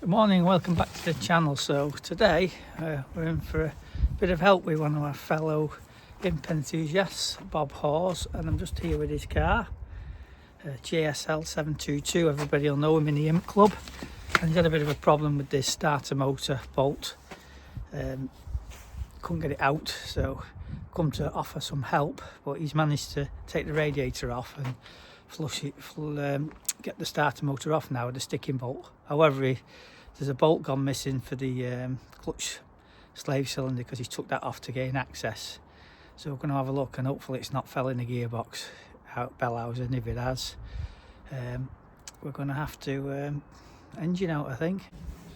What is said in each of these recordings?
Good morning, welcome back to the channel. So today we're in for a bit of help with one of our fellow Imp enthusiasts, Bob Hawes, and I'm just here with his car, JSL 722. Everybody will know him in the Imp Club, and he's had a bit of a problem with this starter motor bolt. Couldn't get it out, so come to offer some help, but he's managed to take the radiator off and flush it, get the starter motor off now with a sticking bolt. However, there's a bolt gone missing for the clutch slave cylinder because he took that off to gain access. So we're going to have a look, and hopefully it's not fell in the gearbox out bell housing. If it has, we're going to have to engine out, I think.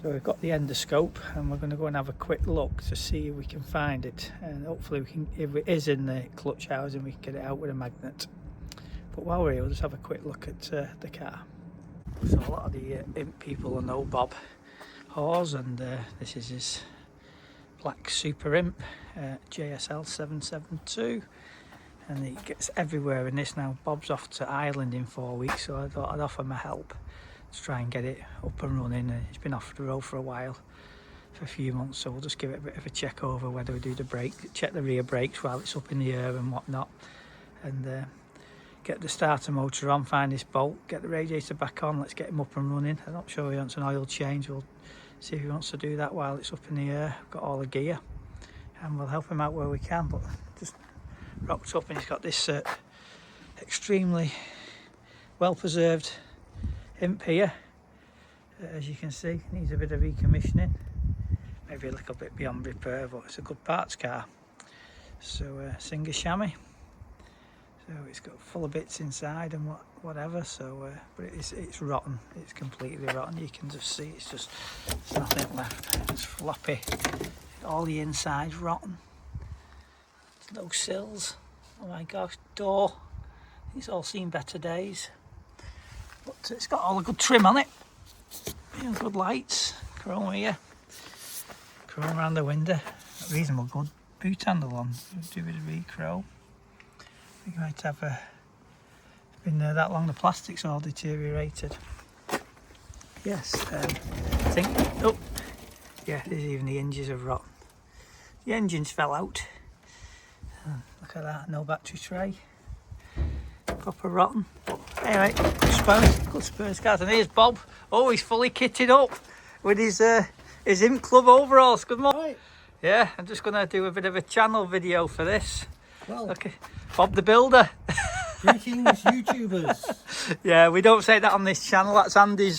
So we've got the endoscope and we're going to go and have a quick look to see if we can find it, and hopefully we can, if it is in the clutch housing, we can get it out with a magnet. But while we're here, we'll just have a quick look at the car. So a lot of the Imp people will know Bob Hawes, and this is his black Super Imp JSL 772, and he gets everywhere in this now. Bob's off to Ireland in 4 weeks, so I thought I'd offer my help to try and get it up and running. It's been off the road for a while, for a few months, so we'll just give it a bit of a check over, whether we do the brake, check the rear brakes while it's up in the air and whatnot, and get the starter motor on, find this bolt, get the radiator back on. Let's get him up and running. I'm not sure he wants an oil change. We'll see if he wants to do that while it's up in the air. Got all the gear, and we'll help him out where we can. But just rocked up, and he's got this extremely well preserved Imp here. As you can see, needs a bit of recommissioning, maybe a little bit beyond repair, but it's a good parts car. So Singer chamois. So it's got full of bits inside and whatever. So, but it's rotten. It's completely rotten. You can just see there's nothing left. It's floppy. All the inside's rotten. There's no sills. Oh my gosh, door. It's all seen better days. But it's got all the good trim on it. You know, good lights, chrome here, chrome around the window. A reasonable good boot handle on. Do a bit of re-chrome. You might have it's been there that long, the plastic's all deteriorated. Yes, I think, oh yeah, there's even the hinges have rotten. The engines fell out. Look at that, no battery tray. Proper rotten. But anyway, good Spurs cars. And here's Bob. Oh, he's fully kitted up with his Imp Club overalls. Good morning. Right. Yeah, I'm just going to do a bit of a channel video for this. Well, okay. Bob the Builder. Greetings, YouTubers. Yeah, we don't say that on this channel. That's Andy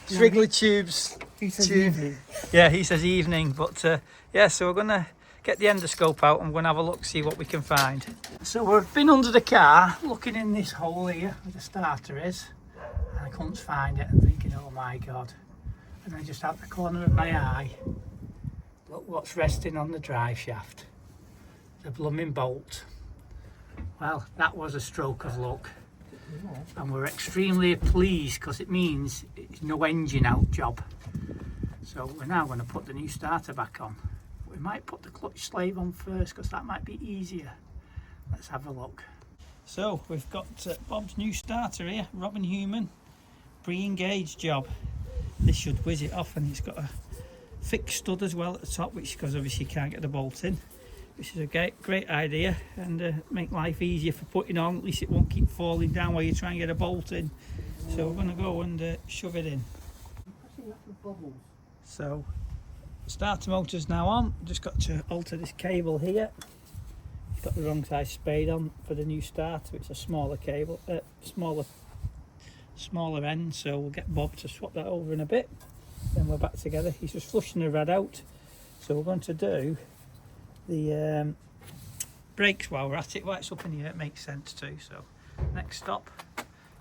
Swiggly Tubes. He says evening. Yeah, he says evening. But yeah, so we're going to get the endoscope out and we're going to have a look, see what we can find. So we've been under the car, looking in this hole here where the starter is, and I couldn't find it, and thinking, oh my God. And then just out the corner of my eye, look what's resting on the drive shaft. The blooming bolt. Well, that was a stroke of luck, and we're extremely pleased because it means it's no engine out job. So we're now going to put the new starter back on. We might put the clutch slave on first because that might be easier. Let's have a look. So we've got Bob's new starter here, Robin Human pre-engaged job. This should whiz it off, and it's got a fixed stud as well at the top, which because obviously you can't get the bolt in. Which is a great idea, and make life easier for putting on. At least it won't keep falling down while you try and get a bolt in. So we're going to go and shove it in. So starter motor's now on. Just got to alter this cable here. It's got the wrong size spade on for the new starter. It's a smaller cable, smaller end. So we'll get Bob to swap that over in a bit. Then we're back together. He's just flushing the rad out. So we're going to do the brakes while we're at it. While it's up in the air, it makes sense too. So next stop,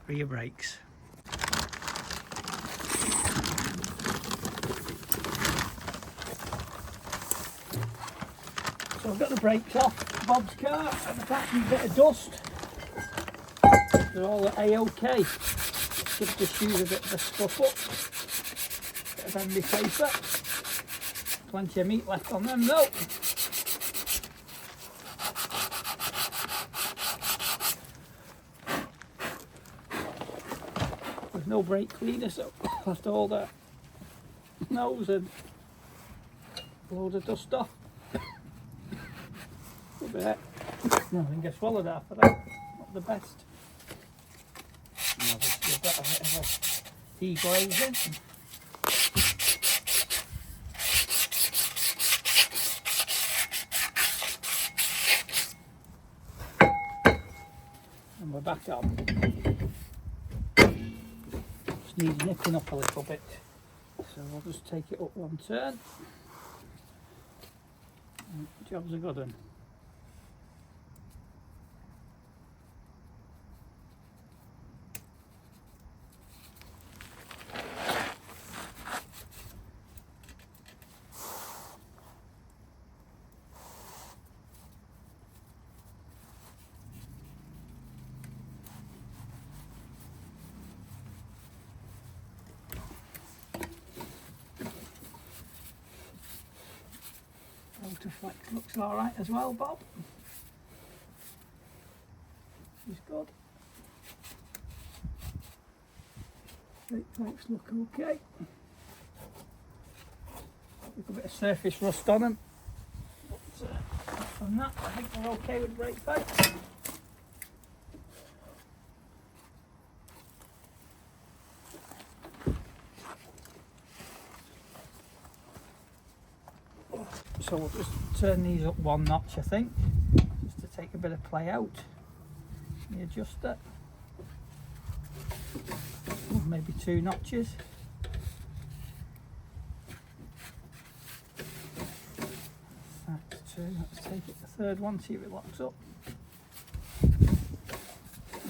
rear brakes. So I've got the brakes off Bob's car, and apart from a bit of dust, they're all A-OK. Give the shoes a bit of a scuff up, bit of handy paper, plenty of meat left on them though. No brake cleaner, so After all that nose and load of dust off. A bit. No, I think I swallowed half of that. Not the best. And obviously I've got a bit of a deglazing. And we're back on. Just needs nipping up a little bit. So we'll just take it up one turn. And job's a good one. Flex looks alright as well, Bob. She's good. Brake pipes look okay. A bit of surface rust on them. But apart from that, I think we're okay with brake pipes. So we'll just turn these up one notch, I think, just to take a bit of play out. The adjuster. Or maybe 2 notches. That's 2. Let's take it the 3rd one, see if it locks up. A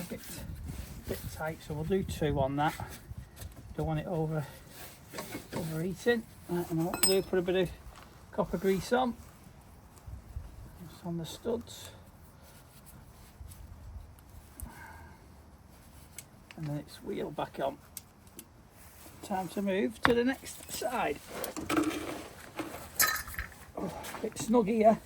bit tight, so we'll do 2 on that. Don't want it overheating. Right, and what we'll do, put a bit of copper grease on, just on the studs, and then it's wheel back on. Time to move to the next side. Oh, a bit snug here.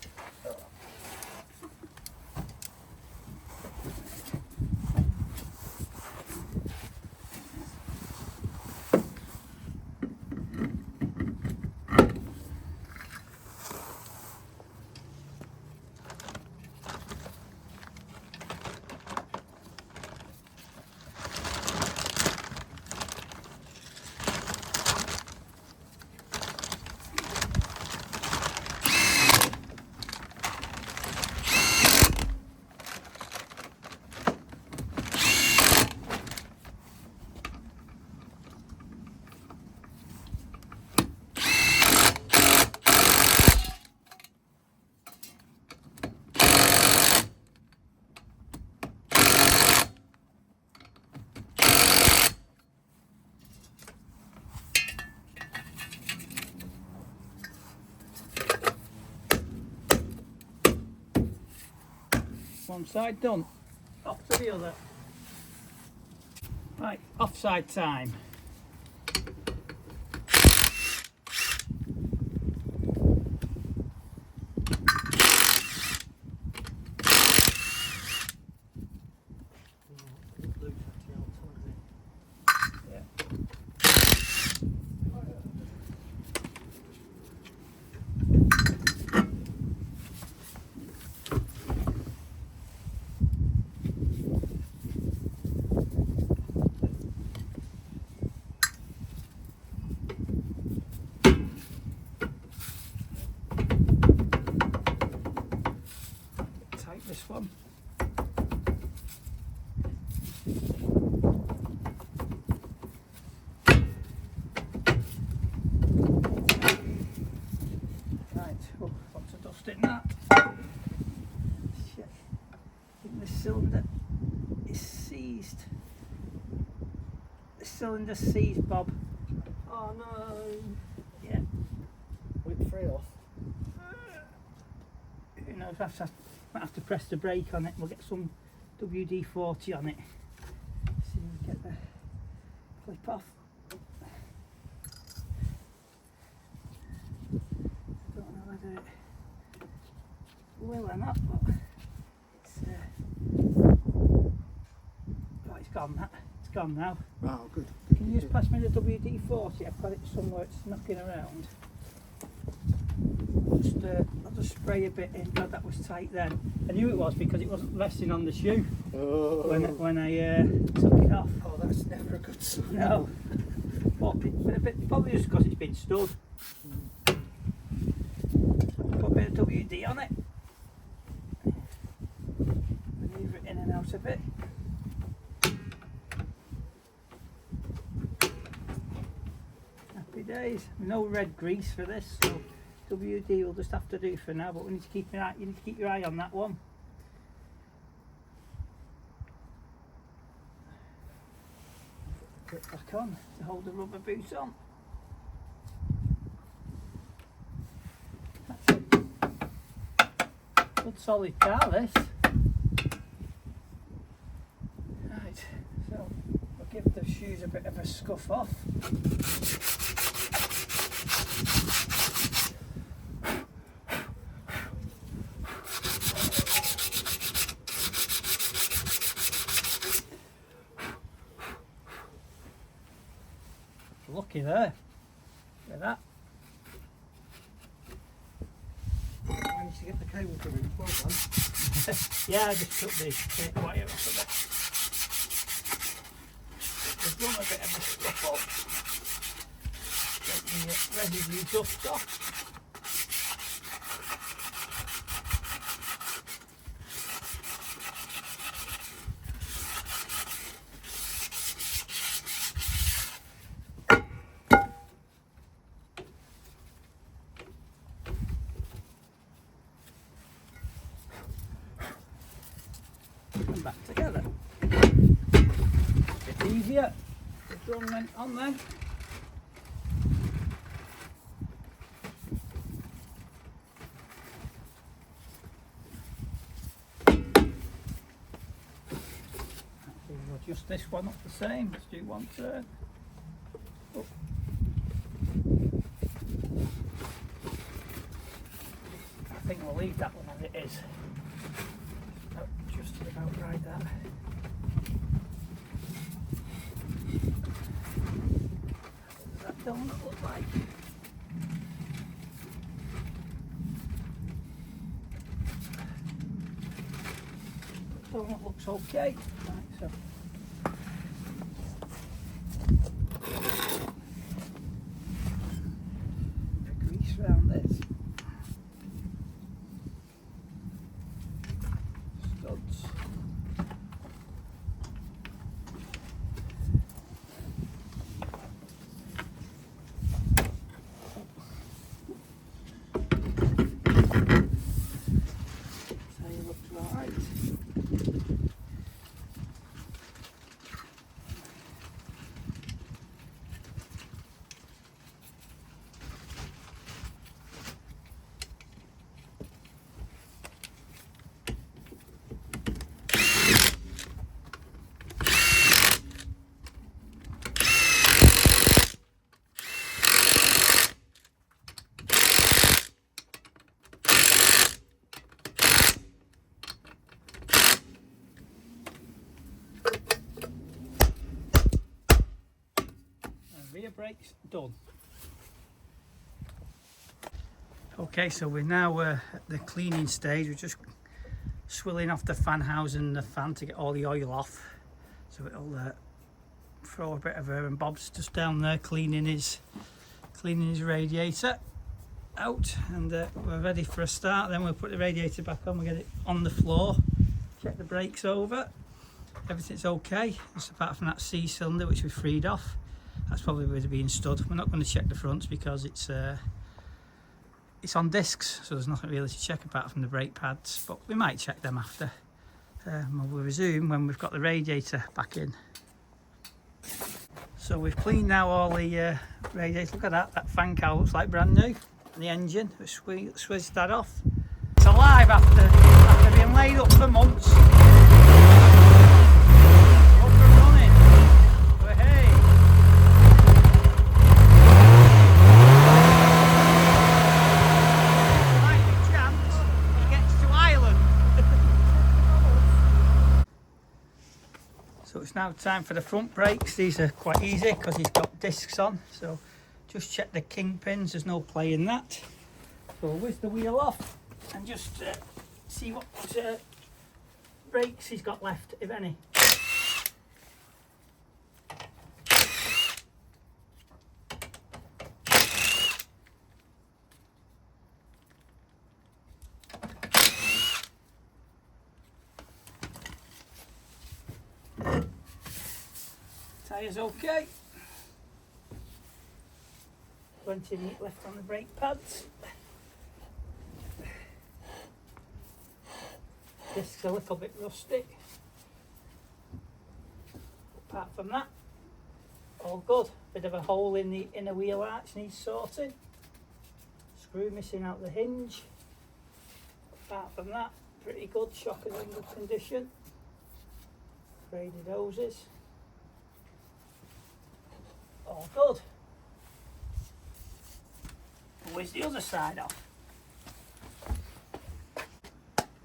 One side done, off to the other. Right, offside time. This one. Right, oh, lots of dust in that. Shit. I think this cylinder is seized. This cylinder's seized, Bob. Oh no! Yeah. Will it free off? Who knows, might have to press the brake on it. We'll get some WD-40 on it. See if we get the clip off. Don't know whether it will or not, but it's oh, it's gone. That it's gone now. Oh, good. Can you just pass me the WD-40? I've got it somewhere, it's knocking around. I'll just spray a bit in. God, that was tight then. I knew it was because it wasn't resting on the shoe when I took it off. Oh, that's never a good sign. No. Probably just because it's been stud. Put a bit of WD on it. Manoeuvre it in and out of it. Happy days. No red grease for this, so WD will just have to do for now. But we need to keep you need to keep your eye on that one. Put it back on to hold the rubber boot on. Good solid car this. Right, so we'll give the shoes a bit of a scuff off. Lucky there. Look at that. Managed to get the cable through. Well done. Yeah, I just took the tape wire off of it. We've done a bit of a stuff up. Get the residue dust off. Back together. Bit easier. The drum went on then. We'll adjust this one up the same. Let's do one turn. Oh. I think we'll leave that one as it is. Just about right that. What does that donut look like? Donut looks okay. Right, so put grease around this. Studs. So he looks right. Rear brakes done. Okay, so we're now at the cleaning stage. We're just swilling off the fan housing and the fan to get all the oil off, so it'll throw a bit of air. And Bob's just down there cleaning his radiator out, and we're ready for a start. Then we'll put the radiator back on. We'll get it on the floor, check the brakes over, everything's okay, just apart from that C cylinder which we freed off. That's probably where it's being stood. We're not going to check the fronts because it's on discs, so there's nothing really to check apart from the brake pads, but we might check them after. We'll resume when we've got the radiator back in. So we've cleaned now all the radiator. Look at that fan cowl looks like brand new. The engine, we swizzed that off. It's alive after being laid up for months. Up and running. But hey. So it's now time for the front brakes. These are quite easy because he's got discs on, so just check the kingpins, there's no play in that. So we'll whiz the wheel off and just see what brakes he's got left, if any. Tyres okay. Plenty of meat left on the brake pads. Disc's a little bit rusty. Apart from that, all good. Bit of a hole in the inner wheel arch needs sorting. Screw missing out the hinge. Apart from that, pretty good. Shockers in good condition. Braided hoses. All good. Where's the other side off?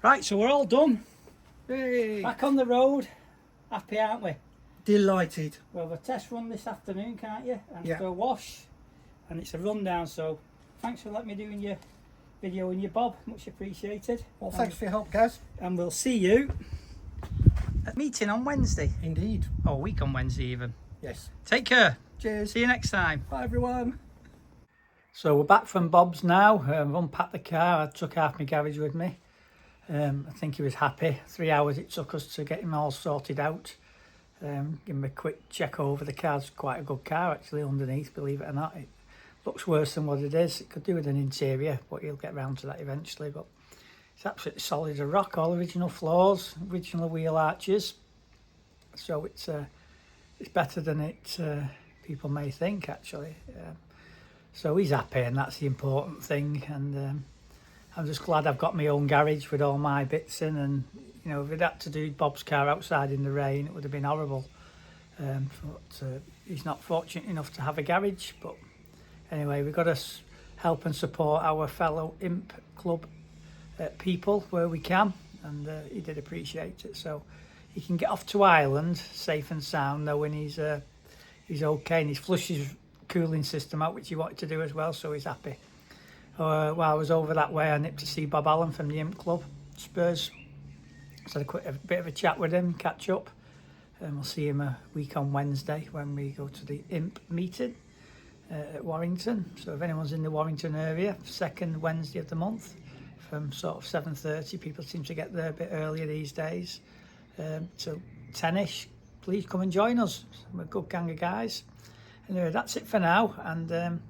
Right, so we're all done. Hey. Back on the road. Happy, aren't we? Delighted. We'll have a test run this afternoon, can't you? And Yeah. for a wash. And it's a rundown, so thanks for letting me do your video and your Bob. Much appreciated. Well, thanks for your help, Gaz. And we'll see you at meeting on Wednesday. Indeed. Or a week on Wednesday even. Yes. Take care. Cheers. See you next time. Bye, everyone. So we're back from Bob's now. I've unpacked the car. I took half my garage with me. I think he was happy. 3 hours it took us to get him all sorted out. Give him a quick check over. The car's quite a good car actually underneath, believe it or not. It looks worse than what it is. It could do with an interior, but he'll get round to that eventually. But it's absolutely solid as a rock. All original floors, original wheel arches. So it's better than it people may think actually. So he's happy, and that's the important thing. And I'm just glad I've got my own garage with all my bits in. And you know, if we'd had to do Bob's car outside in the rain, it would have been horrible. But he's not fortunate enough to have a garage. But anyway, we've got to help and support our fellow Imp Club people where we can, and he did appreciate it. So he can get off to Ireland safe and sound, knowing he's okay, and he's flushed his cooling system out, which he wanted to do as well, so he's happy. While I was over that way, I nipped to see Bob Allen from the Imp Club Spurs. So I had a bit of a chat with him, catch up, and we'll see him a week on Wednesday when we go to the Imp meeting at Warrington. So if anyone's in the Warrington area, second Wednesday of the month from sort of 7:30, people seem to get there a bit earlier these days, so 10ish, please come and join us. We're a good gang of guys. Anyway, that's it for now, and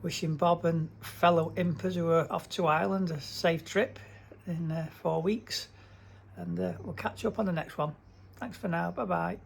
wishing Bob and fellow Impers who are off to Ireland a safe trip in 4 weeks, and we'll catch up on the next one. Thanks for now. Bye bye.